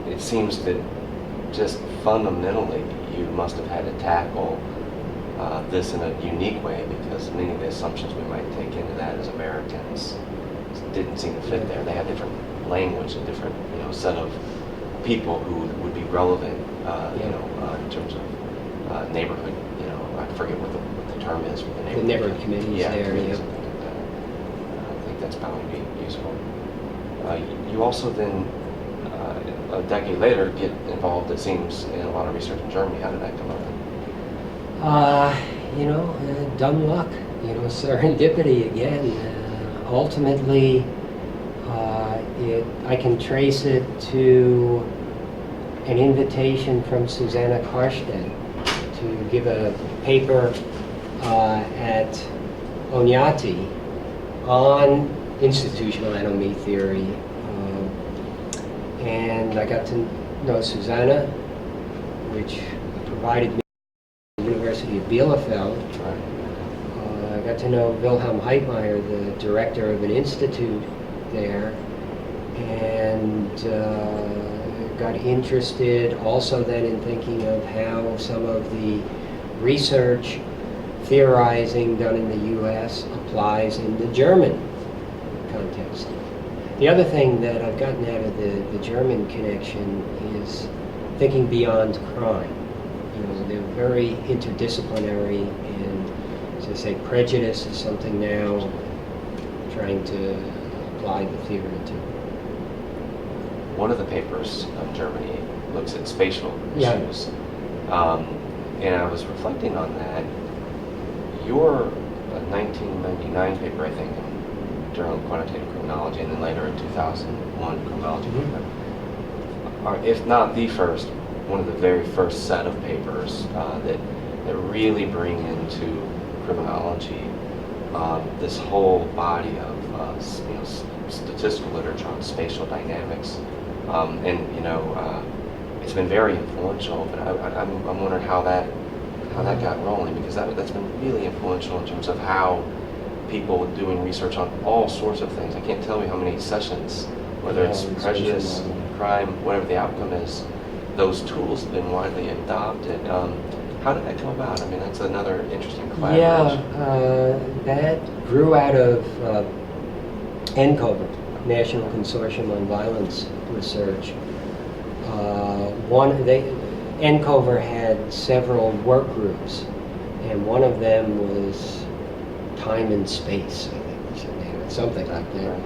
It seems that just fundamentally you must have had to tackle this in a unique way, because many of the assumptions we might take into that as Americans didn't seem to fit there. They had different language, a different set of people who would be relevant, in terms of neighborhood. I forget what the term is for the neighborhood. The neighborhood committees there. Committees, something like that. I think that's probably be useful. You also then, a decade later, get involved, it seems, in a lot of research in Germany. How did that come about? Dumb luck, serendipity again. Ultimately, I can trace it to an invitation from Susanna Karstedt to give a paper at Oñati on institutional enemy theory. And I got to know Susanna, which provided me the University of Bielefeld. I got to know Wilhelm Heitmeyer, the director of an institute there, and got interested also then in thinking of how some of the research theorizing done in the U.S. applies in the German context. The other thing that I've gotten out of the German connection is thinking beyond crime. They're very interdisciplinary, and as I say, prejudice is something now trying to apply the theory to. One of the papers of Germany looks at spatial issues, and I was reflecting on that. Your 1999 paper, I think, in Journal of Quantitative Criminology, and then later in 2001, Criminology paper, are, if not the first, one of the very first set of papers that really bring into criminology this whole body of statistical literature on spatial dynamics, it's been very influential. But I'm wondering how that got rolling, because that's been really influential in terms of how people doing research on all sorts of things. I can't tell you how many sessions, whether it's prejudice, crime, whatever the outcome is, those tools have been widely adopted. How did that come about? I mean, that's another interesting collaboration. Yeah, that grew out of NCOVR, National Consortium on Violence Research. NCOVR had several work groups, and one of them was time and space, I think, something like that.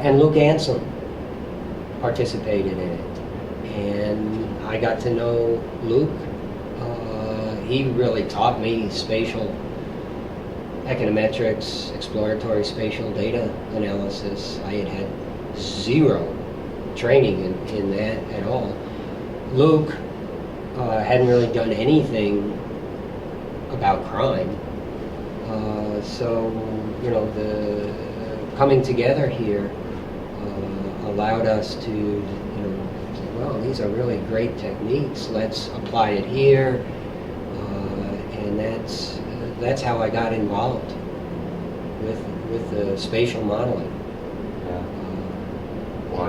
And Luke Anselm participated in it, and I got to know Luke. He really taught me spatial econometrics, exploratory spatial data analysis. I had zero training in that at all. Luke hadn't really done anything about crime. So, the coming together here allowed us to, say, well, these are really great techniques. Let's apply it here, and that's how I got involved with the spatial modeling. Yeah. Well,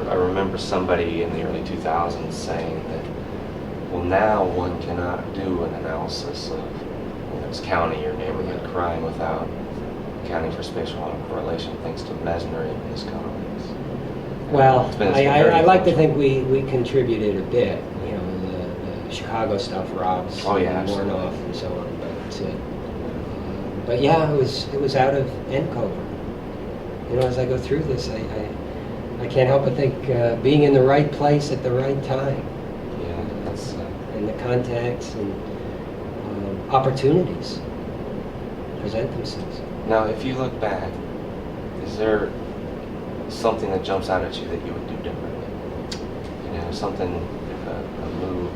I remember somebody in the early 2000s saying that, well, now one cannot do an analysis of it's county or neighborhood crime without accounting for spatial autocorrelation, thanks to Messner and his colleagues. Well, I like to influential. think we contributed a bit. The Chicago stuff, Rob's, Oh, yeah, Warnoff, and so on. But yeah, it was out of Encover. As I go through this, I can't help but think being in the right place at the right time. Yeah, that's. And the contacts and opportunities present themselves. Now, if you look back, is there something that jumps out at you that you would do differently? Something, a move?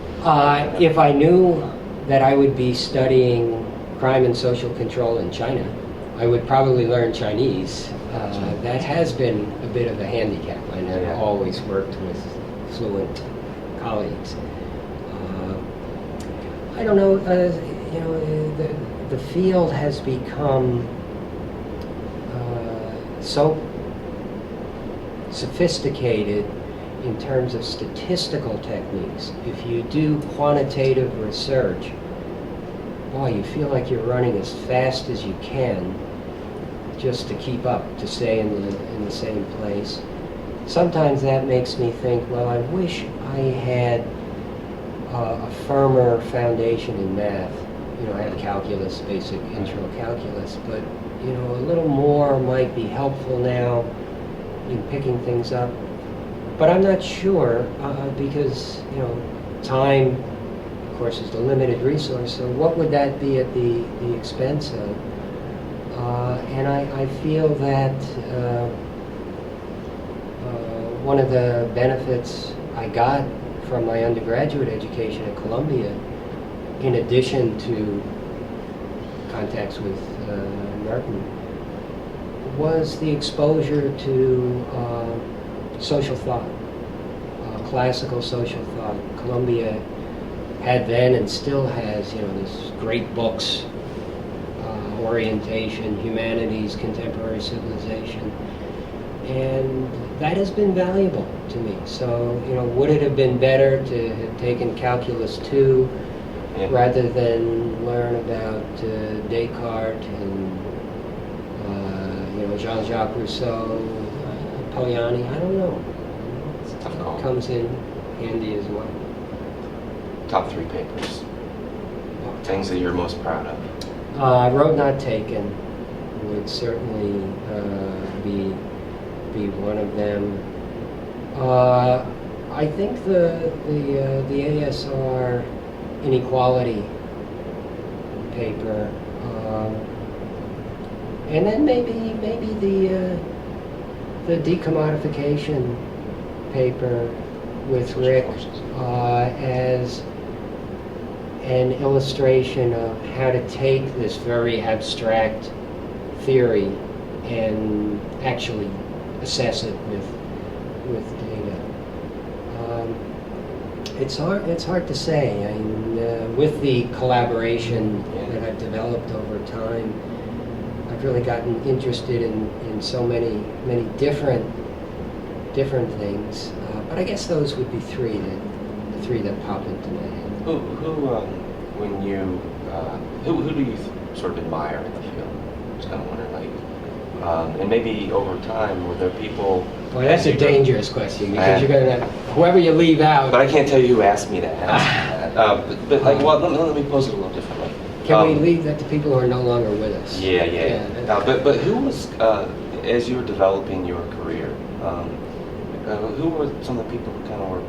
If I knew that I would be studying crime and social control in China, I would probably learn Chinese. That has been a bit of a handicap. I never always worked with fluent colleagues. I don't know, the field has become so sophisticated in terms of statistical techniques. If you do quantitative research, boy, you feel like you're running as fast as you can just to keep up, to stay in the same place. Sometimes that makes me think, well, I wish I had a firmer foundation in math. I have calculus, basic intro calculus, but a little more might be helpful now in picking things up. But I'm not sure because time, of course, is the limited resource. So what would that be at the expense of? And I feel that one of the benefits I got from my undergraduate education at Columbia, in addition to contacts with Merton, was the exposure to social thought, classical social thought. Columbia had then and still has, this great books, orientation, humanities, contemporary civilization, and that has been valuable to me. So, would it have been better to have taken Calculus 2 rather than learn about Descartes and Jean-Jacques Rousseau, Polanyi? I don't know. It's a tough call. It comes in handy as well. Top 3 papers. Things that you're most proud of. Road Not Taken would certainly be one of them. I think the ASR inequality paper, and then maybe the decommodification paper with Rick as an illustration of how to take this very abstract theory and actually assess it with data. It's hard to say. I mean, with the collaboration that I've developed over time, I've really gotten interested in so many different things. But I guess those would be the three that pop into my head. Who do you sort of admire in the field? Just kind of wondering, and maybe over time, were there people? Well, that's a dangerous question because you're gonna whoever you leave out. But I can't tell you who asked me that. Let me pose it a little differently. Can we leave that to people who are no longer with us? Yeah. But who was, as you were developing your career, who were some of the people who kind of were,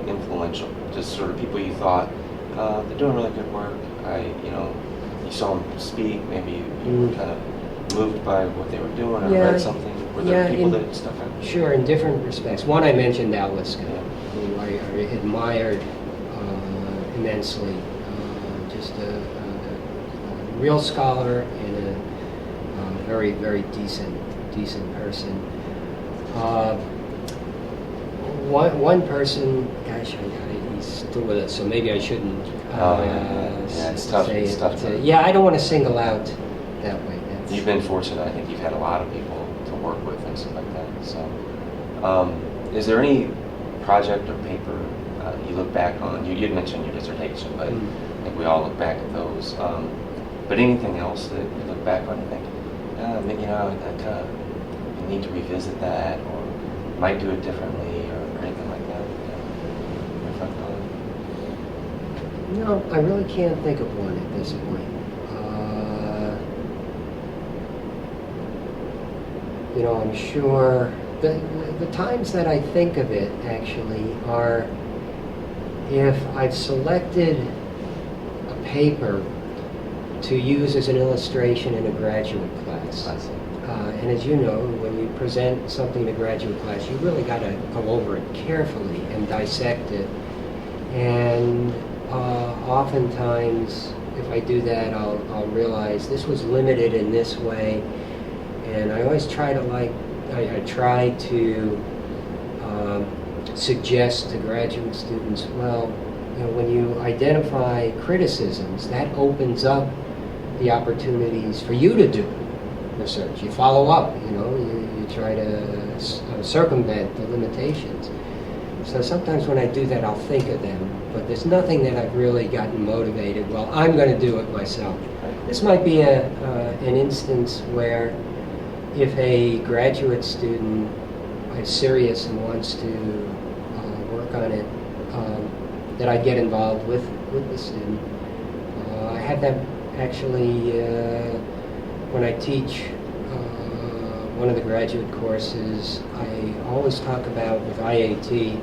influential? Just sort of people you thought, they're doing really good work. You saw them speak. Maybe you were kind of moved by what they were doing, or read something. Were there Yeah, people that stuck out? sure, in different respects. One, I mentioned Alice, Yeah. who I admired immensely. Just a real scholar and a very, very decent person. One person, gosh, he's still with us, so maybe I shouldn't Yeah, it's tough. say It's it. tough to- Yeah, I don't want to single out that way. You've been fortunate. I think you've had a lot of people to work with and stuff like that. So, is there any project or paper you look back on? You'd mentioned your dissertation, but I think we all look back at those. But anything else that you look back on and think, you need to revisit that, or might do it differently, or anything like that? Reflect on. No, I really can't think of one at this point. I'm sure the times that I think of it actually are if I've selected a paper to use as an illustration in a graduate class. And as you know, when you present something in a graduate class, you really got to go over it carefully and dissect it. And oftentimes, if I do that, I'll realize this was limited in this way. And I always try to I try to suggest to graduate students, well, when you identify criticisms, that opens up the opportunities for you to do research. You follow up, you try to circumvent the limitations. So sometimes when I do that, I'll think of them, but there's nothing that I've really gotten motivated, well, I'm going to do it myself. This might be an instance where if a graduate student is serious and wants to work on it, that I get involved with the student. I have that actually when I teach one of the graduate courses. I always talk about with IAT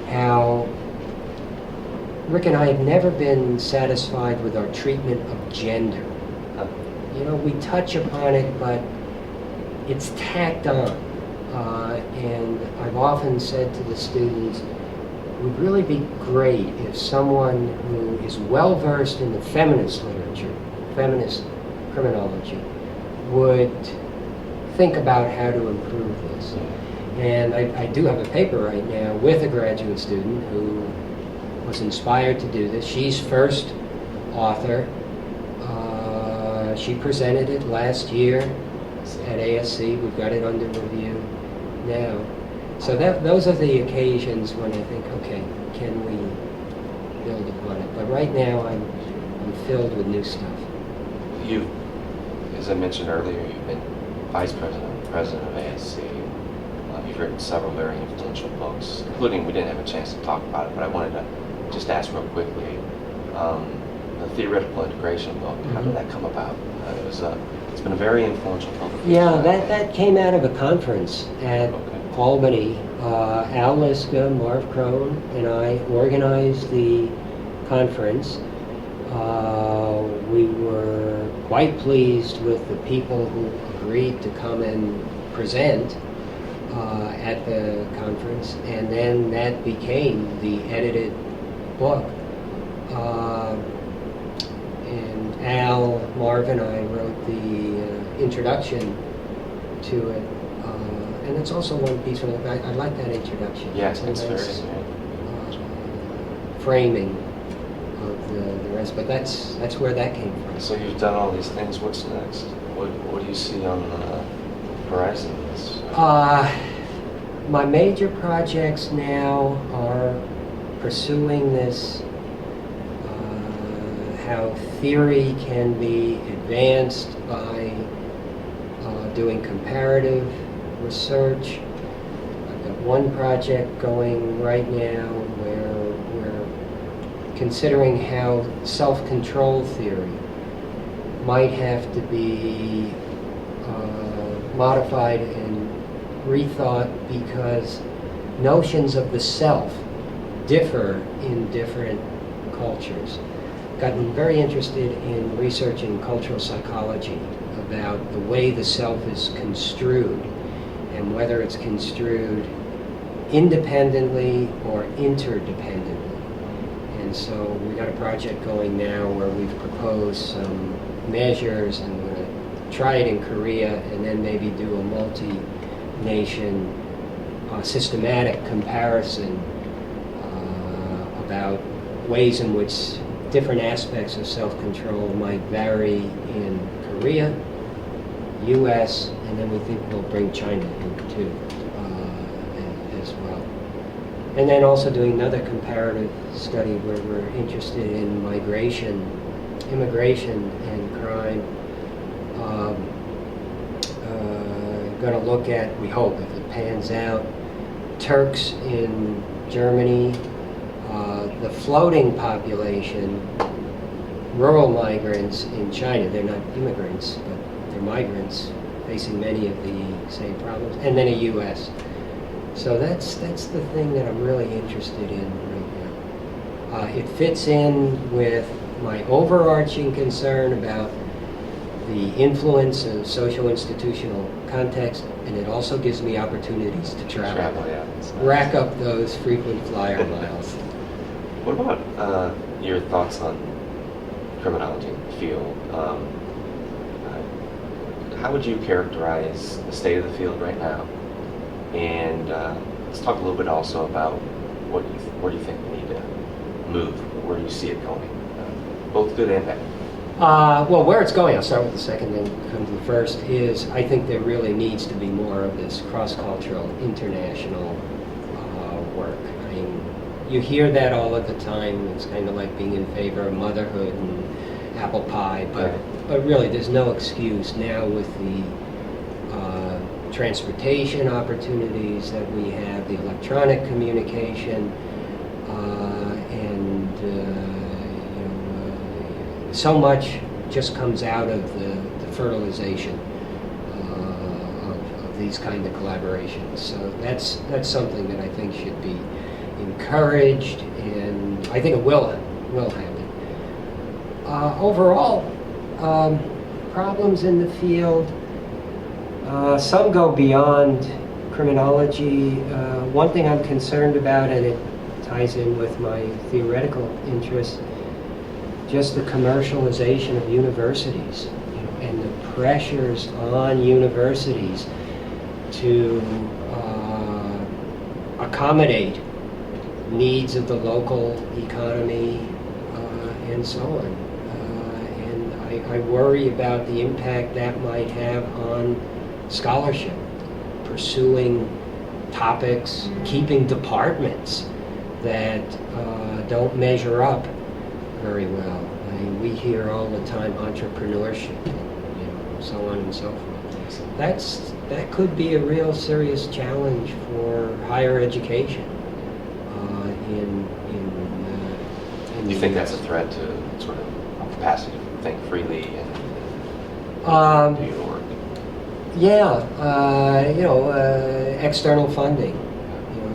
how Rick and I have never been satisfied with our treatment of gender. We touch upon it, but it's tacked on. And I've often said to the students, it would really be great if someone who is well-versed in the feminist literature, feminist criminology, would think about how to improve this. And I do have a paper right now with a graduate student who was inspired to do this. She's first author. She presented it last year at ASC. We've got it under review now. So those are the occasions when I think, okay, can we build upon it? But right now, I'm filled with new stuff. You, as I mentioned earlier, you've been vice president of ASC. You've written several very influential books, including, we didn't have a chance to talk about it, but I wanted to just ask real quickly, the theoretical integration book, how did that come about? It's been a very influential book. Yeah, that came out of a conference at Albany. Al Liska, Marv Crone, and I organized the conference. We were quite pleased with the people who agreed to come and present at the conference, and then that became the edited book. And Al, Marv, and I wrote the introduction to it. And it's also one piece of it. I like that introduction. Yeah, it's it's nice, very framing of the rest, but that's where that came from. So you've done all these things. What's next? What do you see on the horizon? My major projects now are pursuing this, how theory can be advanced by doing comparative research. I've got one project going right now where we're considering how self-control theory might have to be modified and rethought because notions of the self differ in different cultures. Gotten very interested in researching cultural psychology about the way the self is construed and whether it's construed independently or interdependently. And so we've got a project going now where we've proposed some measures, and we're going to try it in Korea and then maybe do a multi-nation systematic comparison about ways in which different aspects of self-control might vary in Korea, U.S., and then we think we'll bring China in too as well. And then also doing another comparative study where we're interested in migration, immigration, and crime. Going to look at, we hope, if it pans out, Turks in Germany, the floating population, rural migrants in China. They're not immigrants, but they're migrants facing many of the same problems, and then a U.S. So that's the thing that I'm really interested in right now. It fits in with my overarching concern about the influence of social institutional context, and it also gives me opportunities to travel. Yeah. Nice. Rack up those frequent flyer miles. What about your thoughts on criminology field? How would you characterize the state of the field right now? And let's talk a little bit also about where do you think we need to move? Where do you see it going? Both good and bad. Well, where it's going, I'll start with the second, then come to the first, is I think there really needs to be more of this cross-cultural, international work. I mean, you hear that all of the time. It's kind of like being in favor of motherhood and apple pie, but really there's no excuse now with the transportation opportunities that we have, the electronic communication, and so much just comes out of the fertilization of these kind of collaborations. So that's something that I think should be encouraged, and I think it will happen. Overall, problems in the field, some go beyond criminology. One thing I'm concerned about, and it ties in with my theoretical interests, just the commercialization of universities, and the pressures on universities to accommodate needs of the local economy and so on. And I worry about the impact that might have on scholarship, pursuing topics, keeping departments that don't measure up very well. I mean, we hear all the time entrepreneurship, so on and so forth. That could be a real serious challenge for higher education. Do you think that's a threat to sort of capacity to think freely and do your work? Yeah, external funding.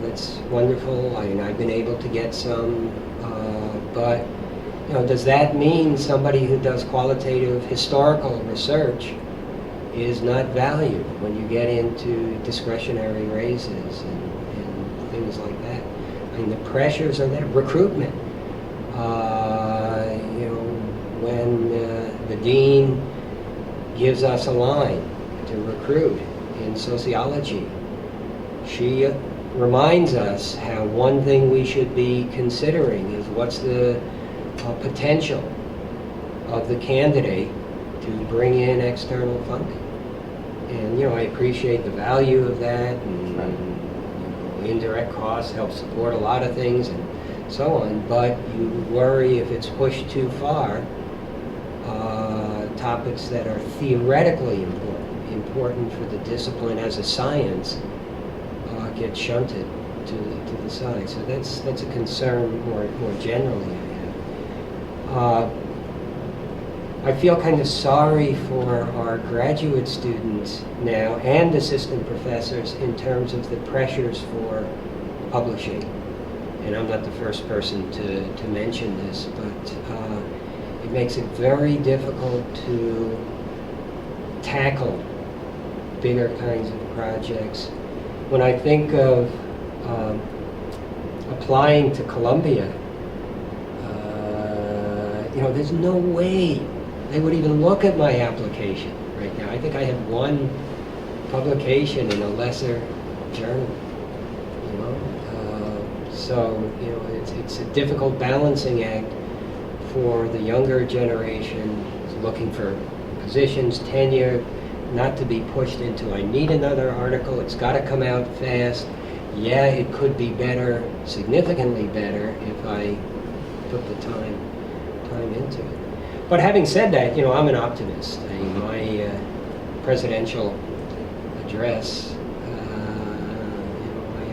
That's wonderful. I mean, I've been able to get some, but does that mean somebody who does qualitative historical research is not valued when you get into discretionary raises and things like that? I mean, the pressures are there. Recruitment. When the dean gives us a line to recruit in sociology, she reminds us how one thing we should be considering is what's the potential of the candidate to bring in external funding. And I appreciate the value of that, and indirect costs help support a lot of things and so on, but you worry if it's pushed too far, topics that are theoretically important for the discipline as a science get shunted to the side. So that's a concern more generally I have. I feel kind of sorry for our graduate students now and assistant professors in terms of the pressures for publishing. And I'm not the first person to mention this, but it makes it very difficult to tackle bigger kinds of projects. When I think of applying to Columbia, there's no way they would even look at my application right now. I think I had one publication in a lesser journal. It's a difficult balancing act for the younger generation looking for positions, tenure, not to be pushed into, I need another article, it's got to come out fast. Yeah, it could be better, significantly better, if I put the time into it. But having said that, I'm an optimist. My presidential address,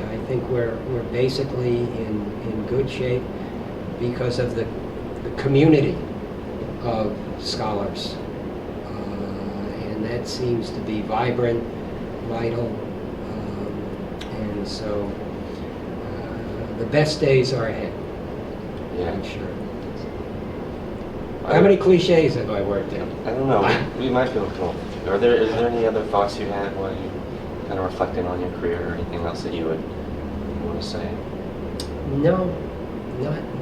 I think we're basically in good shape because of the community of scholars. And that seems to be vibrant, vital, and so the best days are ahead. Yeah. I'm sure. How many cliches have I worked in? I don't know. We might be able to come up with a few. Is there any other thoughts you had while you kind of reflecting on your career, or anything else that you would want to say? No,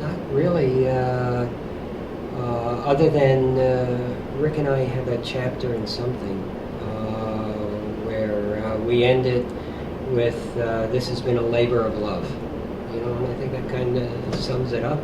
not really. Other than Rick and I have a chapter in something where we ended with this has been a labor of love. And I think that kind of sums it up.